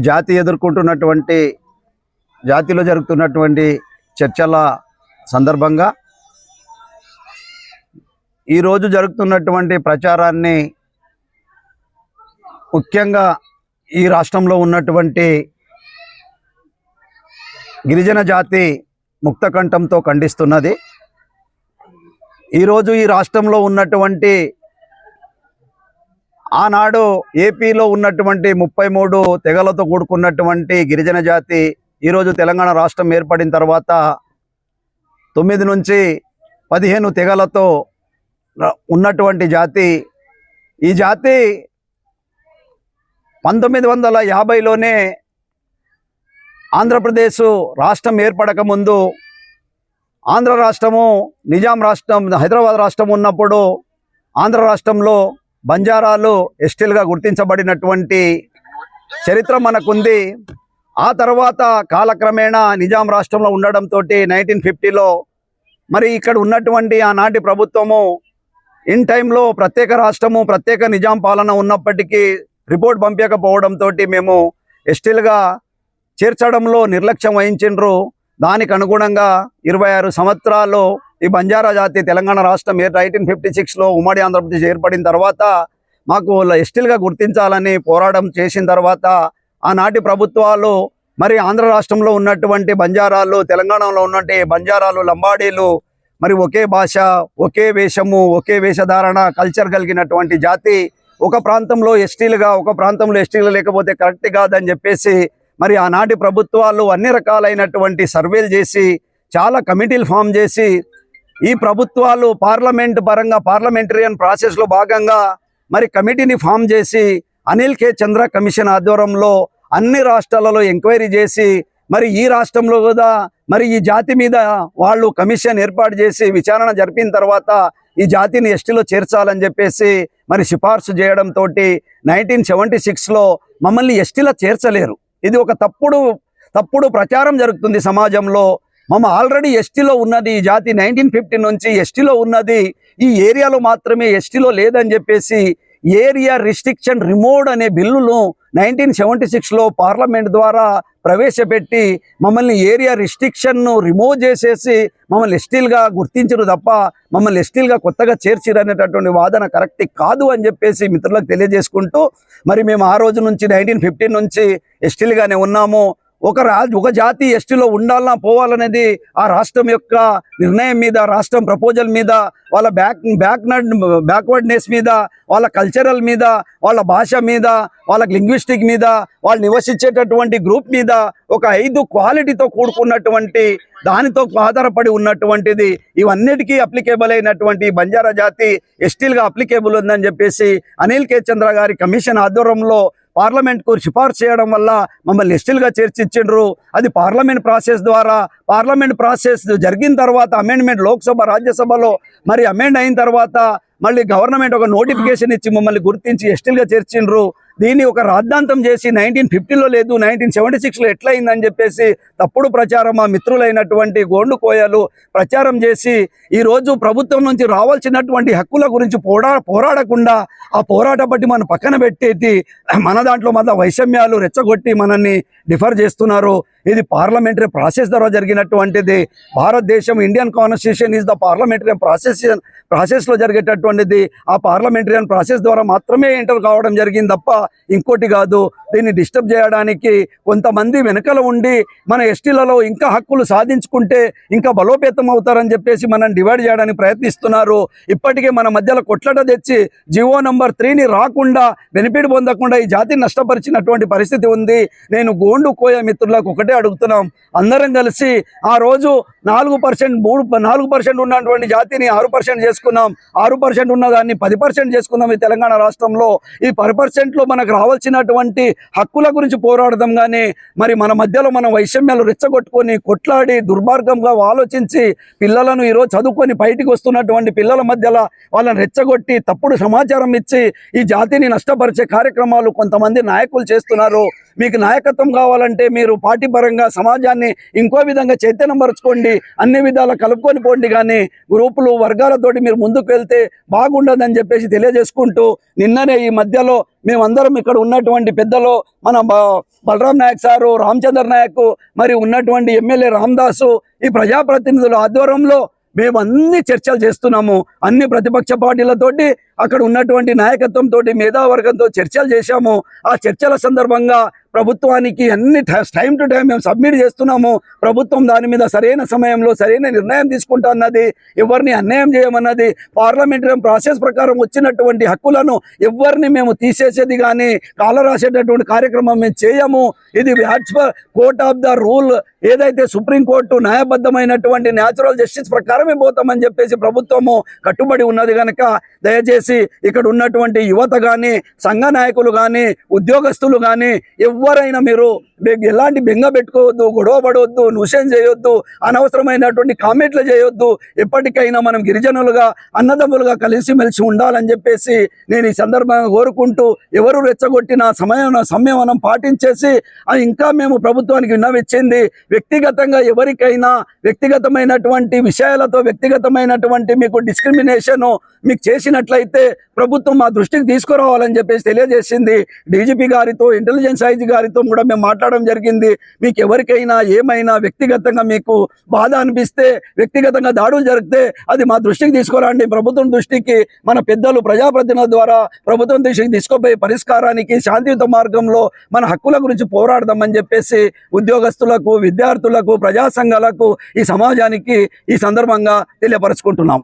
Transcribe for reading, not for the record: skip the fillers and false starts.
జాతి ఎదుర్కొంటున్నటువంటి జాతిలో జరుగుతున్నటువంటి చర్చల సందర్భంగా ఈరోజు జరుగుతున్నటువంటి ప్రచారాన్ని ముఖ్యంగా ఈ రాష్ట్రంలో ఉన్నటువంటి గిరిజన జాతి ముక్తకంఠంతో ఖండిస్తున్నది. ఈరోజు ఈ రాష్ట్రంలో ఉన్నటువంటి ఆనాడు ఏపీలో ఉన్నటువంటి 33 తెగలతో కూడుకున్నటువంటి గిరిజన జాతి ఈరోజు తెలంగాణ రాష్ట్రం ఏర్పడిన తర్వాత 9 నుంచి 15 తెగలతో ఉన్నటువంటి జాతి. ఈ జాతి 1950లోనే ఆంధ్రప్రదేశ్ రాష్ట్రం ఏర్పడక ముందు ఆంధ్ర రాష్ట్రము నిజాం రాష్ట్రం హైదరాబాద్ రాష్ట్రం ఉన్నప్పుడు ఆంధ్ర రాష్ట్రంలో బంజారాలు ఎస్టీలుగా గుర్తించబడినటువంటి చరిత్ర మనకుంది. ఆ తర్వాత కాలక్రమేణా నిజాం రాష్ట్రంలో ఉండడంతో 1950లో మరి ఇక్కడ ఉన్నటువంటి ఆనాటి ప్రభుత్వము ఇన్ టైంలో ప్రత్యేక రాష్ట్రము ప్రత్యేక నిజాం పాలన ఉన్నప్పటికీ రిపోర్ట్ పంపించకపోవడంతో మేము ఎస్టీలుగా చేర్చడంలో నిర్లక్ష్యం వహించిండ్రు. దానికి అనుగుణంగా 26 సంవత్సరాలు ఈ బంజారా జాతి తెలంగాణ రాష్ట్రం 1956లో ఉమ్మడి ఆంధ్రప్రదేశ్ ఏర్పడిన తర్వాత మాకు ఎస్టీలుగా గుర్తించాలని పోరాటం చేసిన తర్వాత ఆనాటి ప్రభుత్వాలు మరి ఆంధ్ర రాష్ట్రంలో ఉన్నటువంటి బంజారాలు తెలంగాణలో ఉన్నటువంటి బంజారాలు లంబాడీలు మరి ఒకే భాష ఒకే వేషము ఒకే వేషధారణ కల్చర్ కలిగినటువంటి జాతి ఒక ప్రాంతంలో ఎస్టీలుగా ఒక ప్రాంతంలో ఎస్టీలు లేకపోతే కరెక్ట్ కాదని చెప్పేసి మరి ఆనాటి ప్రభుత్వాలు అన్ని రకాలైనటువంటి సర్వేలు చేసి చాలా కమిటీలు ఫామ్ చేసి ఈ ప్రభుత్వాలు పార్లమెంట్ పరంగా పార్లమెంటరియన్ ప్రాసెస్లో భాగంగా మరి కమిటీని ఫామ్ చేసి అనిల్ కే చంద్ర కమిషన్ ఆధ్వర్యంలో అన్ని రాష్ట్రాలలో ఎంక్వైరీ చేసి మరి ఈ రాష్ట్రంలో కూడా మరి ఈ జాతి మీద వాళ్ళు కమిషన్ ఏర్పాటు చేసి విచారణ జరిపిన తర్వాత ఈ జాతిని ఎస్టీలో చేర్చాలని చెప్పేసి మరి సిఫార్సు చేయడంతో 1976లో మమ్మల్ని ఎస్టీలో చేర్చలేరు. ఇది ఒక తప్పుడు ప్రచారం జరుగుతుంది సమాజంలో. ఆల్రెడీ ఎస్టీలో ఉన్నది ఈ జాతి 1950 నుంచి ఎస్టీలో ఉన్నది, ఈ ఏరియాలో మాత్రమే ఎస్టీలో లేదని చెప్పేసి ఏరియా రిస్ట్రిక్షన్ రిమూవ్డ్ అనే బిల్లును 1976లో పార్లమెంట్ ద్వారా ప్రవేశపెట్టి మమ్మల్ని ఏరియా రిస్ట్రిక్షన్ను రిమూవ్ చేసేసి మమ్మల్ని ఎస్టీలుగా గుర్తించరు తప్ప మమ్మల్ని ఎస్టీలుగా కొత్తగా చేర్చిరు అనేటటువంటి వాదన కరెక్ట్ కాదు అని చెప్పేసి మిత్రులకు తెలియజేసుకుంటూ మరి మేము ఆ రోజు నుంచి 1915 నుంచి ఎస్టీలుగానే ఉన్నాము. ఒక జాతి ఎస్టీలో ఉండాలన్నా పోవాలనేది ఆ రాష్ట్రం యొక్క నిర్ణయం మీద రాష్ట్రం ప్రపోజల్ మీద వాళ్ళ బ్యాక్వర్డ్నెస్ మీద వాళ్ళ కల్చరల్ మీద వాళ్ళ భాష మీద వాళ్ళ లింగ్విస్టిక్ మీద వాళ్ళు నివసించేటటువంటి గ్రూప్ మీద ఒక 5 క్వాలిటీతో కూడుకున్నటువంటి దానితో ఆధారపడి ఉన్నటువంటిది ఇవన్నిటికీ అప్లికేబుల్ అయినటువంటి బంజారా జాతి ఎస్టీలుగా అప్లికేబుల్ ఉందని చెప్పేసి అనిల్ కే చంద్ర గారి కమిషన్ ఆధ్వర్యంలో పార్లమెంట్కు సిఫార్సు చేయడం వల్ల మమ్మల్ని ఎస్టీలుగా చేర్చిచ్చిండ్రు. అది పార్లమెంట్ ప్రాసెస్ ద్వారా పార్లమెంట్ ప్రాసెస్ జరిగిన తర్వాత అమెండ్మెంట్ లోక్సభ రాజ్యసభలో మరి అమెండ్ అయిన తర్వాత మళ్ళీ గవర్నమెంట్ ఒక నోటిఫికేషన్ ఇచ్చి మమ్మల్ని గుర్తించి ఎస్టీలుగా చేర్చిండ్రు. దీన్ని ఒక రాద్ధాంతం చేసి 1950లో లేదు 1976లో ఎట్లయిందని చెప్పేసి తప్పుడు ప్రచారం మా మిత్రులైనటువంటి గోండు కోయలు ప్రచారం చేసి ఈరోజు ప్రభుత్వం నుంచి రావాల్సినటువంటి హక్కుల గురించి పోరాడకుండా ఆ పోరాట బట్టి మనం పక్కన పెట్టేటి మన దాంట్లో మళ్ళీ వైషమ్యాలు రెచ్చగొట్టి మనల్ని డిఫర్ చేస్తున్నారు. ఇది పార్లమెంటరీ ప్రాసెస్ ద్వారా జరిగినటువంటిది. భారతదేశం Indian constitution is the parliamentary ప్రాసెస్లో జరిగేటటువంటిది. ఆ పార్లమెంటరీ ప్రాసెస్ ద్వారా మాత్రమే ఎంటర్ కావడం జరిగింది తప్ప ఇంకోటి కాదు. దీన్ని డిస్టర్బ్ చేయడానికి కొంతమంది వెనకల ఉండి మన ఎస్టీలలో ఇంకా హక్కులు సాధించుకుంటే ఇంకా బలోపేతం అవుతారని చెప్పేసి మనం డివైడ్ చేయడానికి ప్రయత్నిస్తున్నారు. ఇప్పటికే మన మధ్యలో కొట్లాట తెచ్చి జీవో నంబర్ 3ని రాకుండా బెనిఫిట్ పొందకుండా ఈ జాతిని నష్టపరిచినటువంటి పరిస్థితి ఉంది. నేను గోండు కోయ మిత్రులకు ఒకటే అడుగుతున్నాం, అందరం కలిసి ఆ రోజు 4% ఉన్నటువంటి జాతిని 6% చేసుకున్నాం, 6% ఉన్నదాన్ని 10% చేసుకున్నాం ఈ తెలంగాణ రాష్ట్రంలో. ఈ 10%లో మనకు రావాల్సినటువంటి హక్కుల గురించి పోరాడదాం. కానీ మరి మన మధ్యలో మన వైషమ్యాలు రెచ్చగొట్టుకొని కొట్లాడి దుర్మార్గంగా ఆలోచించి పిల్లలను ఈరోజు చదువుకొని బయటికి వస్తున్నటువంటి పిల్లల మధ్యలో వాళ్ళని రెచ్చగొట్టి తప్పుడు సమాచారం ఇచ్చి ఈ జాతిని నష్టపరిచే కార్యక్రమాలు కొంతమంది నాయకులు చేస్తున్నారు. మీకు నాయకత్వం కావాలంటే మీరు పార్టీ పరంగా సమాజాన్ని ఇంకో విధంగా చైతన్యపరచుకోండి, అన్ని విధాలా కలుపుకొని పోండి, కానీ గ్రూపులు వర్గాలతోటి మీరు ముందుకు వెళ్తే బాగుండదని చెప్పేసి తెలియజేసుకుంటూ, నిన్ననే ఈ మధ్యలో మేమందరం ఇక్కడ ఉన్నటువంటి పెద్దలు మన బలరాం నాయక్ సారు, రామచంద్ర నాయక్, మరి ఉన్నటువంటి ఎమ్మెల్యే రామదాసు, ఈ ప్రజాప్రతినిధుల ఆధ్వర్యంలో మేము అన్ని చర్చలు చేస్తున్నాము. అన్ని ప్రతిపక్ష పార్టీలతోటి, అక్కడ ఉన్నటువంటి నాయకత్వంతో, మేధావర్గంతో చర్చలు చేశాము. ఆ చర్చల సందర్భంగా ప్రభుత్వానికి అన్ని టైం టు టైం మేము సబ్మిట్ చేస్తున్నాము. ప్రభుత్వం దాని మీద సరైన సమయంలో సరైన నిర్ణయం తీసుకుంటా అన్నది, ఎవరిని అన్యాయం చేయమన్నది, పార్లమెంటరీ ప్రాసెస్ ప్రకారం వచ్చినటువంటి హక్కులను ఎవరిని మేము తీసేసేది కానీ కాలరాసేటటువంటి కార్యక్రమం మేము చేయము. ఇది as per court of the rule, ఏదైతే సుప్రీంకోర్టు న్యాయబద్ధమైనటువంటి న్యాచురల్ జస్టిస్ ప్రకారమే పోతామని చెప్పేసి ప్రభుత్వము కట్టుబడి ఉన్నది. కనుక దయచేసి ఇక్కడ ఉన్నటువంటి యువత కానీ, సంఘ నాయకులు కానీ, ఉద్యోగస్తులు కానీ ఎవరైనా మీరు ఎలాంటి బెంగ పెట్టుకోవద్దు, గొడవ పడవద్దు, న్యూసెన్స్ చేయొద్దు, అనవసరమైనటువంటి కామెంట్లు చేయొద్దు. ఎప్పటికైనా మనం గిరిజనులుగా, అన్నదమ్ములుగా కలిసిమెలిసి ఉండాలని చెప్పేసి నేను ఈ సందర్భంగా కోరుకుంటూ, ఎవరు రెచ్చగొట్టిన సంయమనం పాటించేసి, ఇంకా మేము ప్రభుత్వానికి విన్నవించింది, వ్యక్తిగతంగా ఎవరికైనా వ్యక్తిగతమైనటువంటి విషయాలతో వ్యక్తిగతమైనటువంటి మీకు డిస్క్రిమినేషన్ మీకు చేసినట్లయితే ప్రభుత్వం మా దృష్టికి తీసుకురావాలని చెప్పేసి తెలియజేసింది. డీజీపీ గారితో, ఇంటెలిజెన్స్ ఐజీ గారితో కూడా మేము మాట్లాడడం జరిగింది. మీకు ఎవరికైనా ఏమైనా వ్యక్తిగతంగా మీకు బాధ అనిపిస్తే, వ్యక్తిగతంగా దాడులు జరిగితే అది మా దృష్టికి తీసుకురండి. ప్రభుత్వం దృష్టికి మన పెద్దలు ప్రజాప్రతినిధుల ద్వారా ప్రభుత్వం దృష్టికి తీసుకుపోయి పరిష్కారానికి శాంతియుత మార్గంలో మన హక్కుల గురించి పోరాడదామని చెప్పేసి ఉద్యోగస్తులకు, విద్యార్థులకు, ప్రజా సంఘాలకు, ఈ సమాజానికి ఈ సందర్భంగా తెలియపరుచుకుంటున్నాం.